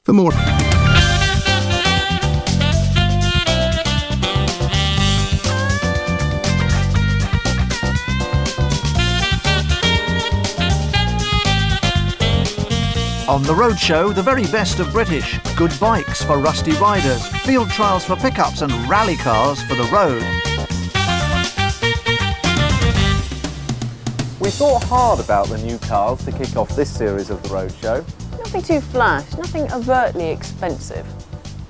For more... On the roadshow, the very best of British. Good bikes for rusty riders, field trials for pickups and rally cars for the road. We thought hard about the new cars to kick off this series of the roadshow. Nothing too flash, nothing overtly expensive.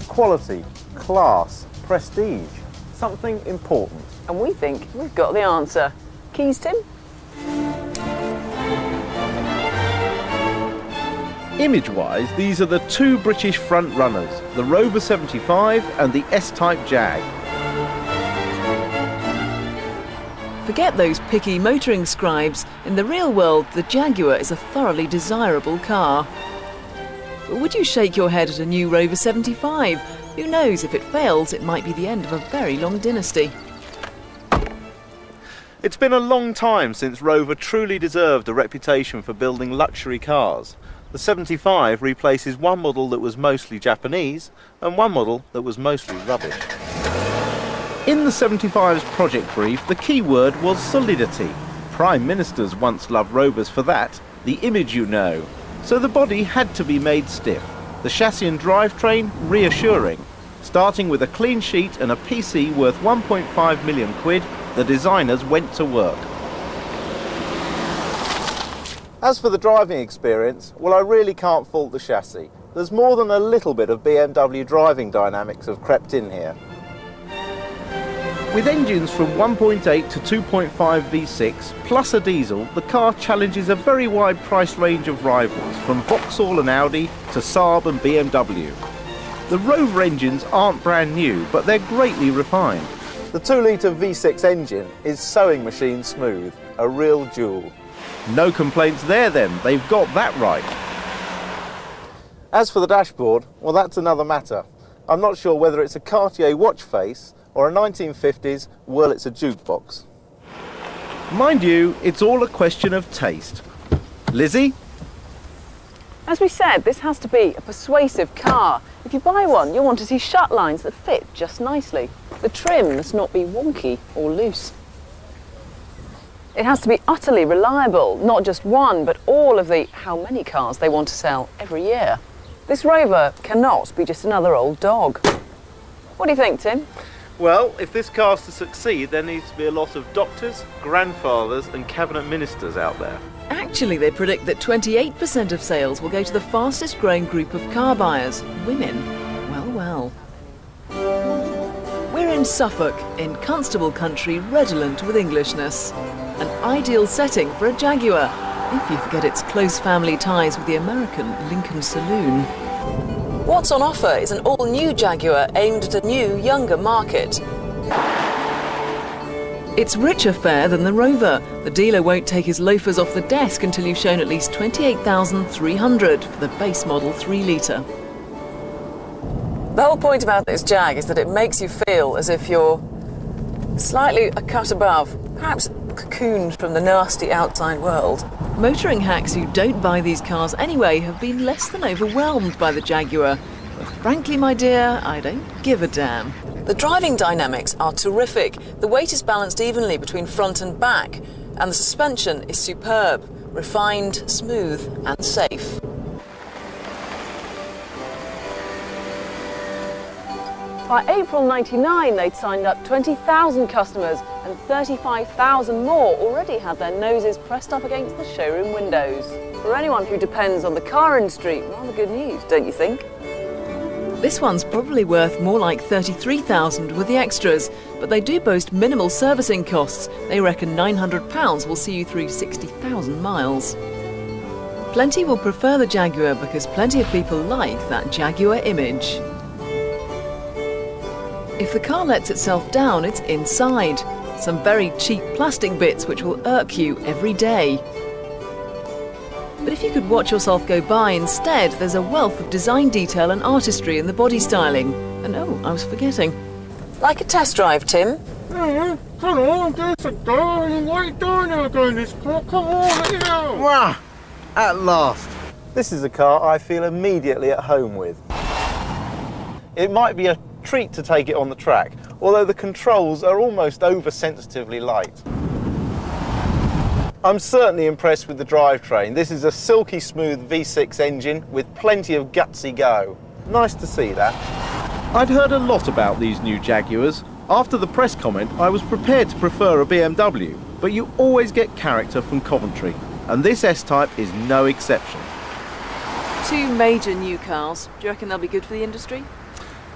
Quality, class, prestige, something important. And we think we've got the answer. Keys, Tim? Image-wise, these are the two British front runners, the Rover 75 and the S-Type Jag. Forget those picky motoring scribes. In the real world, the Jaguar is a thoroughly desirable car. But would you shake your head at a new Rover 75? Who knows, if it fails, it might be the end of a very long dynasty. It's been a long time since Rover truly deserved a reputation for building luxury cars. The 75 replaces one model that was mostly Japanese and one model that was mostly rubbish. In the 75's project brief, the key word was solidity. Prime Ministers once loved Rovers for that, the image you know. So the body had to be made stiff, the chassis and drivetrain reassuring. Starting with a clean sheet and a PC worth 1.5 million quid, the designers went to work. As for the driving experience, well, I really can't fault the chassis. There's more than a little bit of BMW driving dynamics have crept in here. With engines from 1.8 to 2.5 V6 plus a diesel, the car challenges a very wide price range of rivals, from Vauxhall and Audi to Saab and BMW. The Rover engines aren't brand new, but they're greatly refined. The 2-litre V6 engine is sewing machine smooth, a real jewel. No complaints there then, they've got that right. As for the dashboard, well, that's another matter. I'm not sure whether it's a Cartier watch face or a 1950s Wurlitzer jukebox. Mind you, it's all a question of taste. Lizzie? As we said, this has to be a persuasive car. If you buy one, you'll want to see shut lines that fit just nicely. The trim must not be wonky or loose. It has to be utterly reliable, not just one, but all of the how many cars they want to sell every year. This Rover cannot be just another old dog. What do you think, Tim? Well, if this car's to succeed, there needs to be a lot of doctors, grandfathers and cabinet ministers out there. Actually, they predict that 28% of sales will go to the fastest growing group of car buyers, women. Well, well. We're in Suffolk, in Constable country redolent with Englishness. An ideal setting for a Jaguar, if you forget its close family ties with the American Lincoln Saloon. What's on offer is an all-new Jaguar aimed at a new, younger market. It's richer fare than the Rover. The dealer won't take his loafers off the desk until you've shown at least 28,300 for the base model 3-litre. The whole point about this Jag is that it makes you feel as if you're slightly a cut above, perhaps cocooned from the nasty outside world. Motoring hacks who don't buy these cars anyway have been less than overwhelmed by the Jaguar. But frankly, my dear, I don't give a damn. The driving dynamics are terrific. The weight is balanced evenly between front and back, and the suspension is superb, refined, smooth and safe. By April '99, they'd signed up 20,000 customers, and 35,000 more already had their noses pressed up against the showroom windows. For anyone who depends on the car industry, rather good news, don't you think? This one's probably worth more like 33,000 with the extras, but they do boast minimal servicing costs. They reckon £900 will see you through 60,000 miles. Plenty will prefer the Jaguar because plenty of people like that Jaguar image. If the car lets itself down, it's inside. Some very cheap plastic bits which will irk you every day. But if you could watch yourself go by instead, there's a wealth of design detail and artistry in the body styling. And oh, I was forgetting. Like a test drive, Tim? Hello, there's a darling white diner on this car. Come on, let me know. Wow, at last. This is a car I feel immediately at home with. It might be a treat to take it on the track, although the controls are almost over-sensitively light. I'm certainly impressed with the drivetrain. This is a silky smooth V6 engine with plenty of gutsy go. Nice to see that. I'd heard a lot about these new Jaguars. After the press comment, I was prepared to prefer a BMW, but you always get character from Coventry, and this S-Type is no exception. Two major new cars. Do you reckon they'll be good for the industry?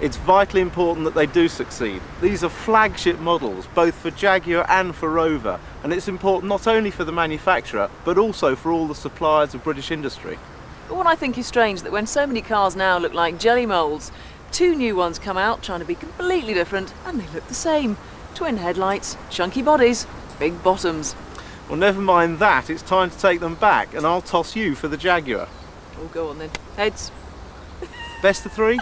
It's vitally important that they do succeed. These are flagship models, both for Jaguar and for Rover, and it's important not only for the manufacturer, but also for all the suppliers of British industry. But what I think is strange that when so many cars now look like jelly moulds, two new ones come out trying to be completely different, and they look the same. Twin headlights, chunky bodies, big bottoms. Well, never mind that, it's time to take them back, and I'll toss you for the Jaguar. Oh, go on then. Heads. Best of three?